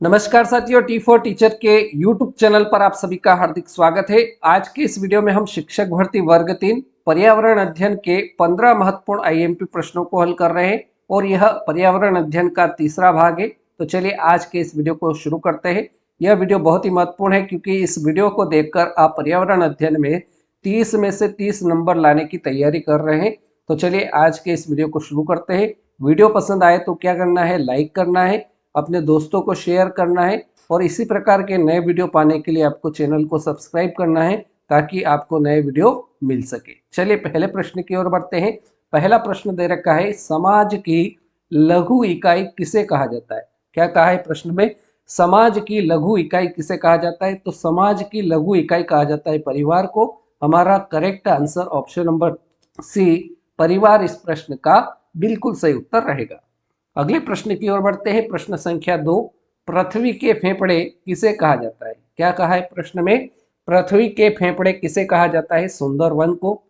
नमस्कार साथियों, T4 teacher के YouTube चैनल पर आप सभी का हार्दिक स्वागत है। आज के इस वीडियो में हम शिक्षक भर्ती वर्ग 3 पर्यावरण अध्ययन के 15 महत्वपूर्ण IMP प्रश्नों को हल कर रहे हैं और यह पर्यावरण अध्ययन का तीसरा भाग है। तो चलिए आज के इस वीडियो को शुरू करते हैं। यह वीडियो बहुत ही महत्वपूर्ण है क्योंकि इस वीडियो को देखकर आप पर्यावरण अध्ययन में 30 में से 30 नंबर लाने की तैयारी कर रहे हैं। तो चलिए आज के इस वीडियो को शुरू करते हैं। वीडियो पसंद आए तो क्या करना है, लाइक करना है, अपने दोस्तों को शेयर करना है और इसी प्रकार के नए वीडियो पाने के लिए आपको चैनल को सब्सक्राइब करना है ताकि आपको नए वीडियो मिल सके। चलिए पहले प्रश्न की ओर बढ़ते हैं। पहला प्रश्न दे रखा है, समाज की लघु इकाई किसे कहा जाता है। क्या कहा है प्रश्न में, समाज की लघु इकाई किसे कहा जाता है। तो समाज की लघु इकाई कहा जाता है परिवार को। हमारा correct answer option number C, परिवार इस प्रश्न का बिल्कुल सही उत्तर रहेगा। अगले प्रश्न की ओर बढ़ते हैं। प्रश्न संख्या 2, पृथ्वी के फेफड़े किसे कहा जाता है। क्या कहा है प्रश्न में, पृथ्वी के फेफड़े किसे कहा जाता है। सुंदर वन को,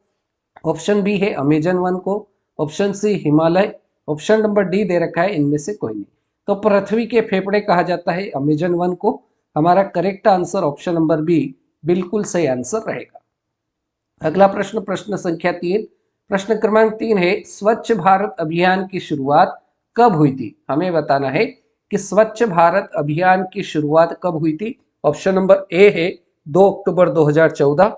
ऑप्शन बी है अमेजन वन को, option C Himalaya, option number D दे रखा है इनमें से कोई नहीं। तो पृथ्वी के फेफड़े कहा जाता है अमेजन वन को। हमारा correct answer option number B बिल्कुल सही आंसर रहेगा। अगला प्रश्न, प्रश्न संख्या 3, प्रश्न क्रमांक 3 है, स्वच्छ भारत अभियान की शुरुआत कब हुई थी। हमें बताना है कि स्वच्छ भारत अभियान की शुरुआत कब हुई थी। ऑप्शन नंबर ए है 2 अक्टूबर 2014,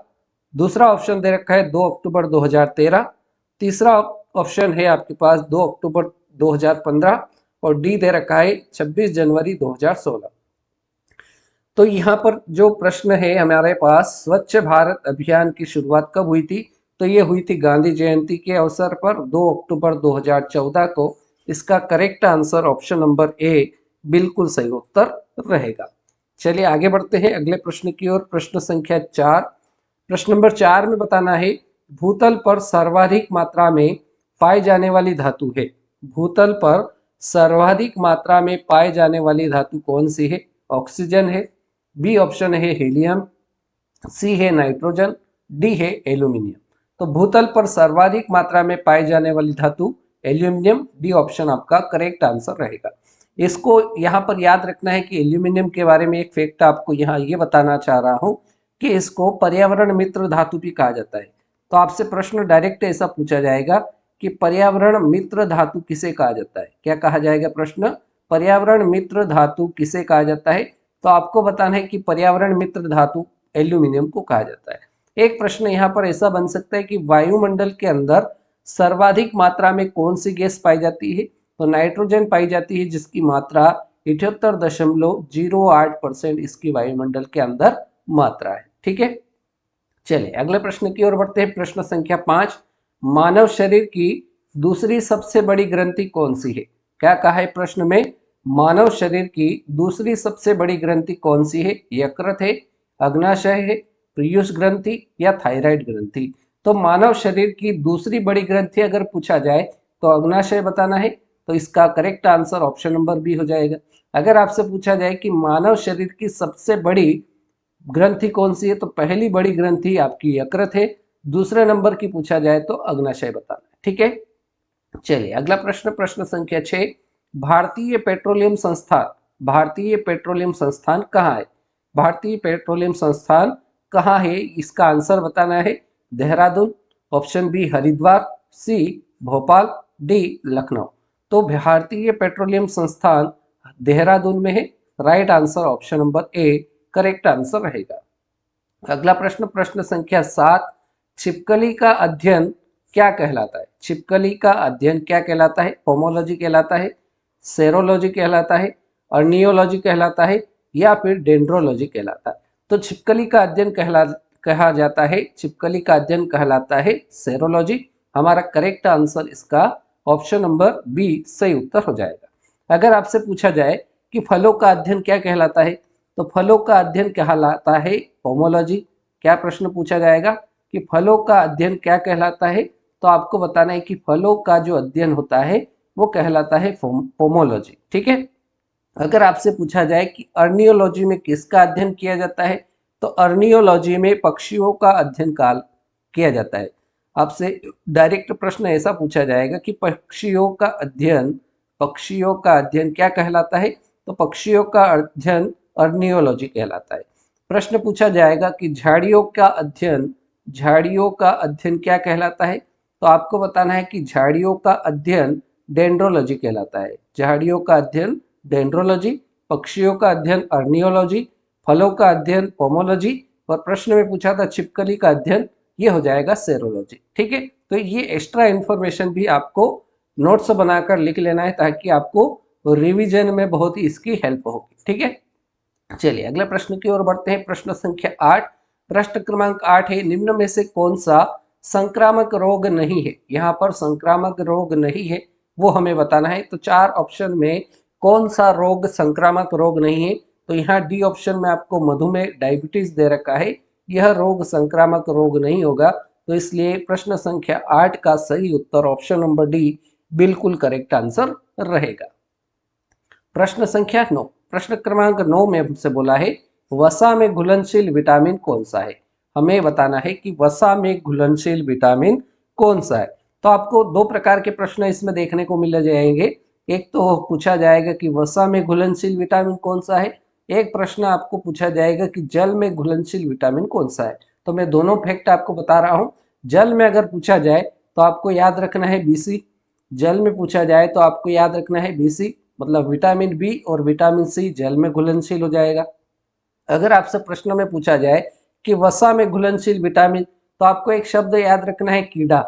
दूसरा ऑप्शन दे रखा है 2 अक्टूबर 2013, तीसरा ऑप्शन है आपके पास 2 अक्टूबर 2015 और डी दे रखा है 26 जनवरी 2016। तो यहाँ पर जो प्रश्न है हमारे पास, स्वच्छ भारत अभियान की शुरुआत कब हुई थी। तो ये हुई थी गांधी जयंती के अवसर पर 2 अक्टूबर 2014 को। इसका correct answer option number A बिल्कुल सही उत्तर रहेगा। चलिए आगे बढ़ते हैं अगले प्रश्न की ओर। प्रश्न संख्या 4, प्रश्न नंबर 4 में बताना है, भूतल पर सर्वाधिक मात्रा में पाई जाने वाली धातु है। भूतल पर सर्वाधिक मात्रा में पाई जाने वाली धातु कौन सी है। ऑक्सीजन है, बी ऑप्शन है हीलियम, सी है नाइट्रोजन, डी है एल्यूमिनियम। तो भूतल पर सर्वाधिक मात्रा में पाई जाने वाली धातु एल्यूमिनियम, डी ऑप्शन आपका करेक्ट आंसर रहेगा। इसको यहाँ पर याद रखना है कि एल्यूमिनियम के बारे में एक फैक्ट आपको यहाँ ये बताना चाह रहा हूँ कि इसको पर्यावरण मित्र धातु भी कहा जाता है। तो आपसे प्रश्न डायरेक्ट ऐसा पूछा जाएगा कि पर्यावरण मित्र धातु किसे कहा जाता है। क्या कहा जाएगा प्रश्न, पर्यावरण मित्र धातु किसे कहा जाता है। तो आपको बताना है कि पर्यावरण मित्र धातु एल्यूमिनियम को कहा जाता है। एक प्रश्न यहाँ पर ऐसा बन सकता है कि वायुमंडल के अंदर सर्वाधिक मात्रा में कौन सी गैस पाई जाती है। तो नाइट्रोजन पाई जाती है जिसकी मात्रा 78.08% इसकी वायुमंडल के अंदर मात्रा है। ठीक है, चलिए अगले प्रश्न की ओर बढ़ते हैं। प्रश्न संख्या 5, मानव शरीर की दूसरी सबसे बड़ी ग्रंथि कौन सी है। क्या कहा है प्रश्न में, मानव शरीर की दूसरी सबसे बड़ी ग्रंथि कौन सी है। यकृत है, अग्नाशय है, पीयूष ग्रंथि या थायराइड ग्रंथि। तो मानव शरीर की दूसरी बड़ी ग्रंथि अगर पूछा जाए तो अग्नाशय बताना है। तो इसका correct answer option number B हो जाएगा। अगर आपसे पूछा जाए कि मानव शरीर की सबसे बड़ी ग्रंथि कौन सी है, तो पहली बड़ी ग्रंथि आपकी यकृत है, दूसरे नंबर की पूछा जाए तो अग्नाशय बताना है। ठीक है, चलिए अगला प्रश्न, प्रश्न संख्या 6, भारतीय पेट्रोलियम संस्थान, भारतीय पेट्रोलियम संस्थान कहाँ है। भारतीय पेट्रोलियम संस्थान कहाँ है, इसका आंसर बताना है। देहरादून, ऑप्शन बी हरिद्वार, सी भोपाल, डी लखनऊ। तो भारतीय पेट्रोलियम संस्थान देहरादून में है। Right answer option number A correct answer रहेगा। अगला प्रश्न, प्रश्न संख्या 7, छिपकली का अध्ययन क्या कहलाता है। छिपकली का अध्ययन क्या कहलाता है। पोमोलॉजी कहलाता है, सेरोलॉजी कहलाता है, अर्नियोलॉजी कहलाता है या फिर डेंड्रोलॉजी कहलाता है। तो छिपकली का अध्ययन कहा जाता है, छिपकली का अध्ययन कहलाता है सेरोलॉजी। हमारा करेक्ट आंसर इसका ऑप्शन नंबर बी सही उत्तर हो जाएगा। अगर आपसे पूछा जाए कि फलों का अध्ययन क्या कहलाता है, तो फलों का अध्ययन कहलाता है पोमोलॉजी। क्या प्रश्न पूछा जाएगा कि फलों का अध्ययन क्या कहलाता है, तो आपको बताना है कि फलों का जो अध्ययन होता है वो कहलाता है पोमोलॉजी। ठीक है, अगर आपसे पूछा जाए कि अर्नियोलॉजी में किसका अध्ययन किया जाता है, तो अर्नियोलॉजी में पक्षियों का अध्ययन काल किया जाता है। आपसे डायरेक्ट प्रश्न ऐसा पूछा जाएगा कि पक्षियों का अध्ययन क्या कहलाता है, तो पक्षियों का अध्ययन अर्नियोलॉजी कहलाता है। प्रश्न पूछा जाएगा कि झाड़ियों का अध्ययन क्या कहलाता है, तो आपको बताना है कि झाड़ियों का अध्ययन डेंड्रोलॉजी कहलाता है। झाड़ियों का अध्ययन डेंड्रोलॉजी, पक्षियों का अध्ययन अर्नियोलॉजी, फलों का अध्ययन पोमोलॉजी, और प्रश्न में पूछा था छिपकली का अध्ययन, ये हो जाएगा सेरोलॉजी। ठीक है, तो ये एक्स्ट्रा इन्फॉर्मेशन भी आपको नोट्स बनाकर लिख लेना है ताकि आपको रिवीजन में बहुत ही इसकी हेल्प होगी। ठीक है, चलिए अगले प्रश्न की ओर बढ़ते हैं। प्रश्न संख्या 8, प्रश्न क्रमांक 8 है, निम्न में से कौन सा संक्रामक रोग नहीं है। यहाँ पर संक्रामक रोग नहीं है वो हमें बताना है। तो 4 ऑप्शन में कौन सा रोग संक्रामक रोग नहीं है, तो यहाँ डी ऑप्शन में आपको मधुमेह डायबिटीज दे रखा है, यह रोग संक्रामक रोग नहीं होगा। तो इसलिए प्रश्न संख्या 8 का सही उत्तर ऑप्शन नंबर डी बिल्कुल करेक्ट आंसर रहेगा। प्रश्न संख्या 9, प्रश्न क्रमांक 9 में हमसे बोला है वसा में घुलनशील विटामिन कौन सा है। हमें बताना है कि वसा में घुलनशील विटामिन कौन सा है। तो आपको 2 प्रकार के प्रश्न इसमें देखने को मिल जाएंगे। एक तो पूछा जाएगा कि वसा में घुलनशील विटामिन कौन सा है, एक प्रश्न आपको पूछा जाएगा कि जल में घुलनशील विटामिन कौन सा है। तो मैं दोनों फैक्ट आपको बता रहा हूँ। जल में अगर पूछा जाए तो आपको याद रखना है बीसी, जल में पूछा जाए तो आपको याद रखना है बीसी, मतलब विटामिन बी और विटामिन सी जल में घुलनशील हो जाएगा। अगर आपसे प्रश्न में पूछा जाए कि वसा में घुलनशील विटामिन, तो आपको एक शब्द याद रखना है कीड़ा।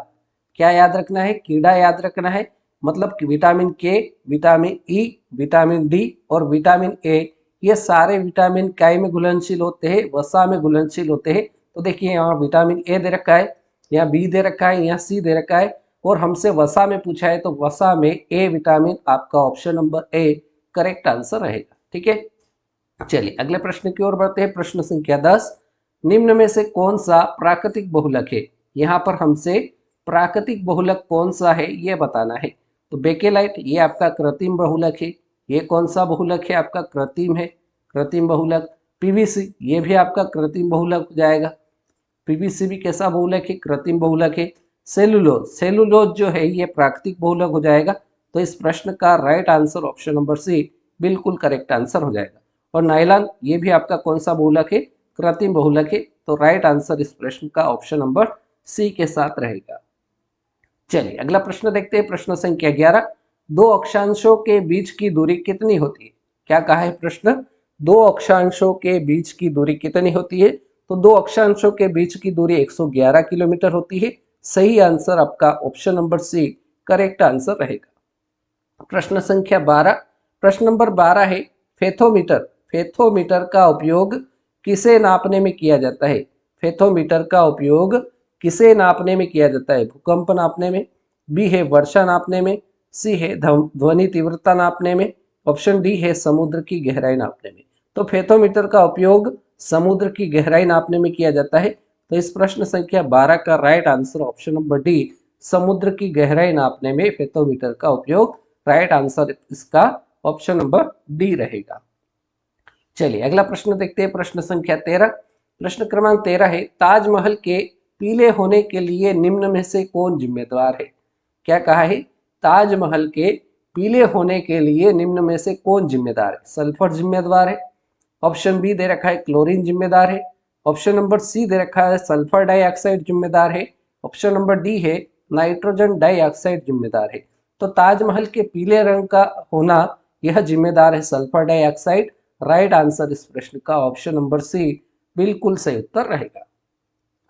क्या याद रखना है? कीड़ा याद रखना है। मतलब कि विटामिन के, विटामिन ई, विटामिन डी और विटामिन ए, ये सारे विटामिन काय में घुलनशील होते हैं, वसा में घुलनशील होते हैं। तो देखिए यहाँ विटामिन ए दे रखा है, यहाँ बी दे रखा है, यहाँ सी दे रखा है, और हमसे वसा में पूछा है तो वसा में ए विटामिन आपका option number A correct answer रहेगा। ठीक है, चलिए अगले प्रश्न की ओर बढ़ते हैं। प्रश्न संख्या 10, निम्न में से कौन सा प्राकृतिक बहुलक है। यहाँ पर हमसे प्राकृतिक बहुलक कौन सा है ये बताना है। तो बेकेलाइट ये आपका कृत्रिम बहुलक है। ये कौन सा बहुलक है? आपका कृत्रिम है, कृत्रिम बहुलक। पीवीसी ये भी आपका कृत्रिम बहुलक हो जाएगा। पीवीसी भी कैसा बहुलक है? कृत्रिम बहुलक है। सेलुलोज, सेलुलोज जो है ये प्राकृतिक बहुलक हो जाएगा। तो इस प्रश्न का right answer option number C बिल्कुल करेक्ट आंसर हो जाएगा। और नायलॉन ये भी आपका कौन सा बहुलक है? कृत्रिम बहुलक है। तो राइट आंसर इस प्रश्न का ऑप्शन नंबर सी के साथ रहेगा। चलिए अगला प्रश्न देखते हैं। प्रश्न संख्या 11, दो अक्षांशों के बीच की दूरी कितनी होती है। क्या कहा है प्रश्न? दो अक्षांशों के बीच की दूरी कितनी होती है। तो दो अक्षांशों के बीच की दूरी 111 किलोमीटर होती है। सही आंसर आपका option number C correct answer रहेगा। प्रश्न संख्या 12, प्रश्न नंबर 12 है फेथोमीटर। फेथोमीटर का उपयोग किसे नापने में किया जाता है। फेथोमीटर का उपयोग किसे नापने में किया जाता है? भूकंप नापने में, बी है वर्षा नापने में, सी है ध्वनि तीव्रता नापने में, ऑप्शन डी है समुद्र की गहराई नापने में। तो फेथोमीटर का उपयोग समुद्र की गहराई नापने में किया जाता है। तो इस प्रश्न संख्या 12 का right answer option number D समुद्र की गहराई नापने में फेथोमीटर का उपयोग, राइट आंसर इसका ऑप्शन नंबर डी रहेगा। चलिए अगला प्रश्न देखते हैं। प्रश्न संख्या 13, प्रश्न क्रमांक 13 है ताजमहल के पीले होने के लिए निम्न में से कौन जिम्मेदार है। क्या कहा है? ताजमहल के पीले होने के लिए निम्न में से कौन जिम्मेदार है। सल्फर जिम्मेदार है, ऑप्शन बी दे रखा है क्लोरीन जिम्मेदार है, ऑप्शन नंबर सी दे रखा है सल्फर डाइऑक्साइड जिम्मेदार है, ऑप्शन नंबर डी है नाइट्रोजन डाइऑक्साइड जिम्मेदार है। तो ताजमहल के पीले रंग का होना यह जिम्मेदार है सल्फर डाइऑक्साइड। राइट आंसर इस प्रश्न का ऑप्शन नंबर सी बिल्कुल सही उत्तर रहेगा।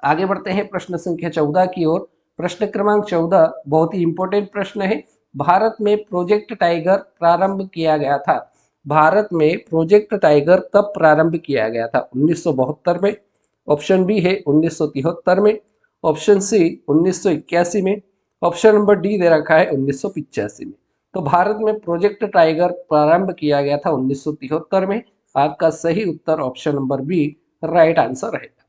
आगे बढ़ते हैं प्रश्न संख्या 14 की ओर। प्रश्न क्रमांक 14 बहुत ही इंपॉर्टेंट प्रश्न है। भारत में प्रोजेक्ट टाइगर प्रारंभ किया गया था। भारत में प्रोजेक्ट टाइगर कब प्रारंभ किया गया था? 1972 में, ऑप्शन बी है 1973 में, ऑप्शन सी 1981 में, ऑप्शन नंबर डी दे रखा है 1985 में। तो भारत में प्रोजेक्ट टाइगर प्रारंभ किया गया था 1973 में। आपका सही उत्तर option number B right answer रहेगा।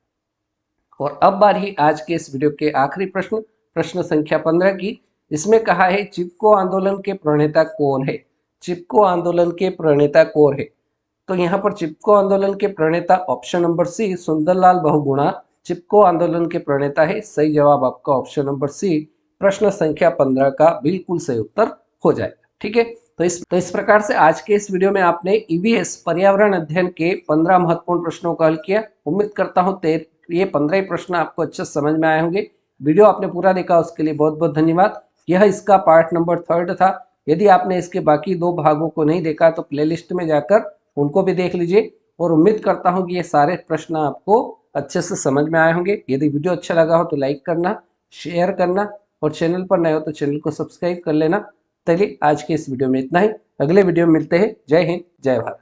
और अब बारी आज के इस वीडियो के आखिरी प्रश्न, प्रश्न संख्या 15 की। इसमें कहा है चिपको आंदोलन के प्रणेता कौन है। चिपको आंदोलन के प्रणेता कौन है? तो यहाँ पर चिपको आंदोलन के प्रणेता option number C Sundarlal Bahuguna Chipko आंदोलन के प्रणेता है। सही जवाब आपका ऑप्शन नंबर सी प्रश्न संख्या 15 का बिल्कुल सही उत्तर हो जाएगा। ठीक है, तो इस प्रकार से आज के इस वीडियो में आपने ईवीएस पर्यावरण अध्ययन के 15 महत्वपूर्ण प्रश्नों का हल किया। उम्मीद करता हूँ ये 15 ही प्रश्न आपको अच्छे से समझ में आए होंगे। वीडियो आपने पूरा देखा उसके लिए बहुत बहुत धन्यवाद। यह इसका पार्ट नंबर 3 था। यदि आपने इसके बाकी 2 भागों को नहीं देखा तो प्लेलिस्ट में जाकर उनको भी देख लीजिए और उम्मीद करता हूँ कि ये सारे प्रश्न आपको अच्छे से समझ में आए होंगे। यदि वीडियो अच्छा लगा हो तो लाइक करना, शेयर करना और चैनल पर नए हो तो चैनल को सब्सक्राइब कर लेना। चलिए आज के इस वीडियो में इतना ही। अगले वीडियो में मिलते हैं। जय हिंद, जय भारत।